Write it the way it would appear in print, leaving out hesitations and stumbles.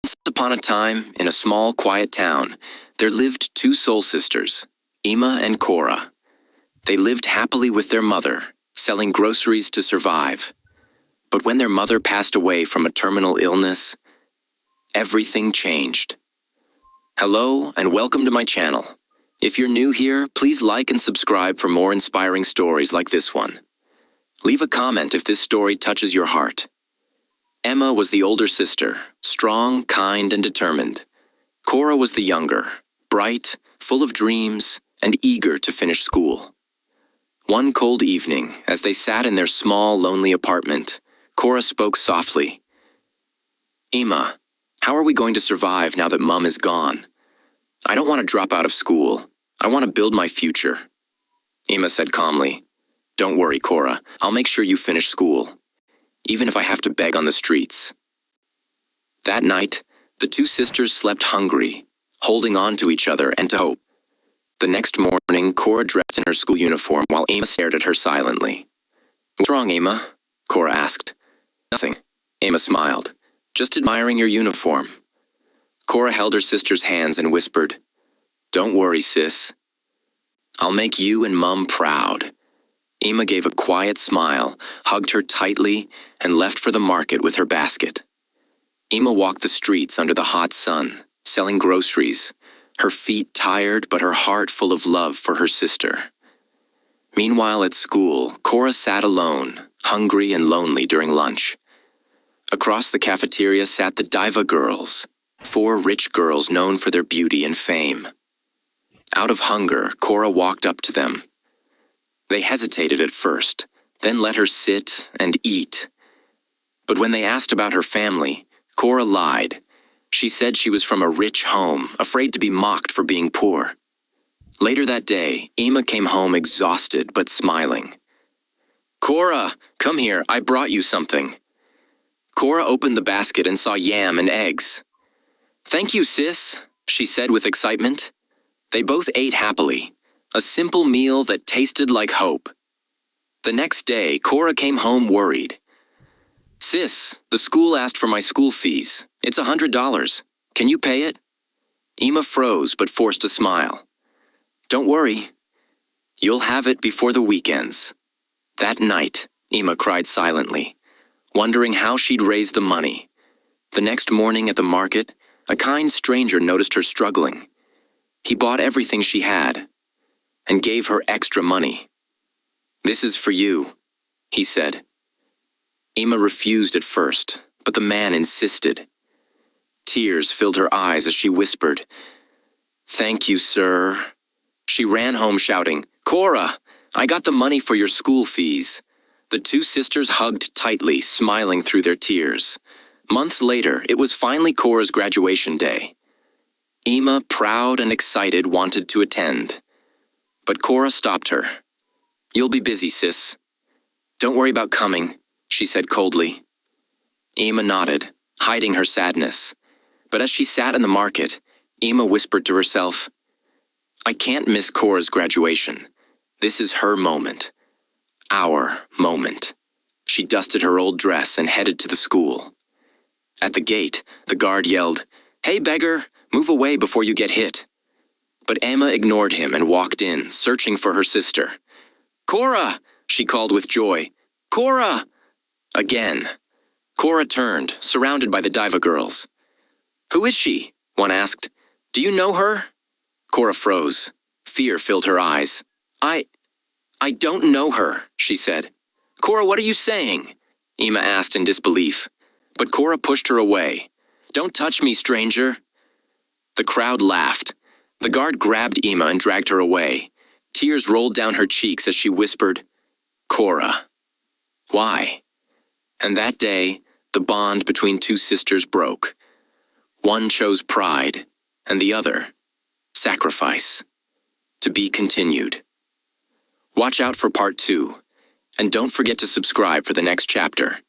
Once upon a time, in a small, quiet town, there lived two soul sisters, Ima and Cora. They lived happily with their mother, selling groceries to survive. But when their mother passed away from a terminal illness, everything changed. Hello, and welcome to my channel. If you're new here, please like and subscribe for more inspiring stories like this one. Leave a comment if this story touches your heart. Emma was the older sister, strong, kind, and determined. Cora was the younger, bright, full of dreams, and eager to finish school. One cold evening, as they sat in their small, lonely apartment, Cora spoke softly. "Ima, how are we going to survive now that Mum is gone? I don't want to drop out of school. I want to build my future." Ima said calmly, "Don't worry, Cora. I'll make sure you finish school, even if I have to beg on the streets." That night, the two sisters slept hungry, holding on to each other and to hope. The next morning, Cora dressed in her school uniform while Ima stared at her silently. "What's wrong, Ima?" Cora asked. "Nothing," Ima smiled. "Just admiring your uniform." Cora held her sister's hands and whispered, "Don't worry, sis. I'll make you and Mum proud." Ima gave a quiet smile, hugged her tightly, and left for the market with her basket. Ima walked the streets under the hot sun, selling groceries, her feet tired but her heart full of love for her sister. Meanwhile at school, Cora sat alone, hungry and lonely during lunch. Across the cafeteria sat the Diva girls, 4 rich girls known for their beauty and fame. Out of hunger, Cora walked up to them. They hesitated at first, then let her sit and eat. But when they asked about her family, Cora lied. She said she was from a rich home, afraid to be mocked for being poor. Later that day, Ima came home exhausted but smiling. "Cora, come here, I brought you something." Cora opened the basket and saw yam and eggs. "Thank you, sis," she said with excitement. They both ate happily, a simple meal that tasted like hope. The next day, Cora came home worried. "Sis, the school asked for my school fees. It's $100. Can you pay it?" Ima froze but forced a smile. "Don't worry. You'll have it before the weekends." That night, Ima cried silently, wondering how she'd raise the money. The next morning at the market, a kind stranger noticed her struggling. He bought everything she had and gave her extra money. "This is for you," he said. Ima refused at first, but the man insisted. Tears filled her eyes as she whispered, "Thank you, sir." She ran home shouting, "Cora, I got the money for your school fees." The two sisters hugged tightly, smiling through their tears. Months later, it was finally Cora's graduation day. Ima, proud and excited, wanted to attend. But Cora stopped her. "You'll be busy, sis. Don't worry about coming," she said coldly. Ima nodded, hiding her sadness. But as she sat in the market, Ima whispered to herself, "I can't miss Cora's graduation. This is her moment. Our moment." She dusted her old dress and headed to the school. At the gate, the guard yelled, "Hey, beggar, move away before you get hit." But Emma ignored him and walked in, searching for her sister. "Cora!" she called with joy. "Cora!" Again. Cora turned, surrounded by the Diva girls. "Who is she?" one asked. "Do you know her?" Cora froze. Fear filled her eyes. I don't know her," she said. "Cora, what are you saying?" Ima asked in disbelief. But Cora pushed her away. "Don't touch me, stranger." The crowd laughed. The guard grabbed Ima and dragged her away. Tears rolled down her cheeks as she whispered, "Cora." Why? And that day, the bond between two sisters broke. One chose pride, and the other, sacrifice. To be continued. Watch out for part 2, and don't forget to subscribe for the next chapter.